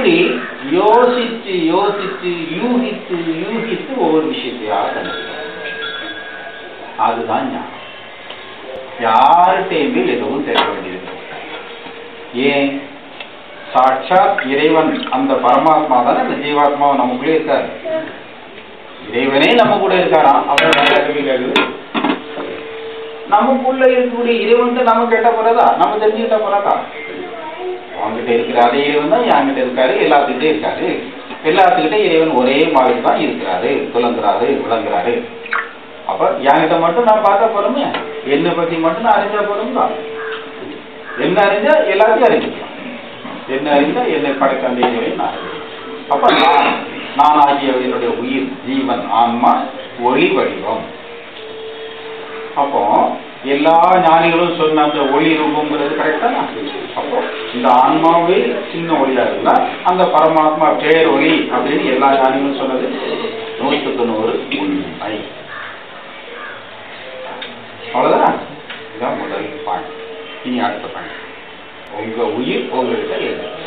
இப்படி யோசித்து யோசித்து யூகித்து யூகித்து ஒவ்வொரு விஷயத்தையாக கண்டுபிடிக்கும். அதுதான் ஞானம். யார்கிட்டையுமே எதுவும் கேட்க வேண்டியது. ஏன்? சாட்சாத் இறைவன் அந்த பரமாத்மா தானே அந்த ஜீவாத்மாவை நமக்குள்ளே இருக்காரு. இறைவனே நம்ம கூட இருக்காராம். அப்புறம் நமக்குள்ள இருக்கக்கூடிய இறைவன் நம்ம கேட்ட போறதா, நம்ம தெரிஞ்சுக்கிட்ட போறதா? அவங்ககிட்ட இருக்கிற அதே இறைவன் தான் என்கிட்ட இருக்காரு, எல்லாத்துக்கிட்டே இருக்காரு. எல்லாத்துக்கிட்டே இறைவன் ஒரே மாதிரி தான் இருக்கிறாரு, துலங்குறாரு, விளங்குறாரு. அப்ப என்கிட்ட மட்டும் நான் பார்க்க போறோமே, என்னை பத்தி மட்டும் நான் அறிஞ்சா போறோம் தான். என்ன அறிஞ்சா எல்லாத்தையும் அறிஞ்சிக்கலாம். என்ன அறிஞ்சா என்னை படைத்த அந்த இறைவன் நான். அப்ப நான் ஆகிய என்னுடைய உயிர், ஜீவன், ஆன்மா, ஒளி வடிவம். அப்போ எல்லா ஞானிகளும் சொன்ன அந்த ஒளி ரூபம்ங்கிறது கரெக்டான. அப்போ இந்த ஆன்மாவே சின்ன ஒளியா இருந்தா அந்த பரமாத்மா பேர் ஒளி அப்படின்னு எல்லா ஞானிகளும் சொன்னது 100% உண்மை. அவ்வளவுதான். இதுதான் முதல் பாயிண்ட். இனி அடுத்த பாயிண்ட். உங்க உயிர் உங்ககிட்ட இருக்கு.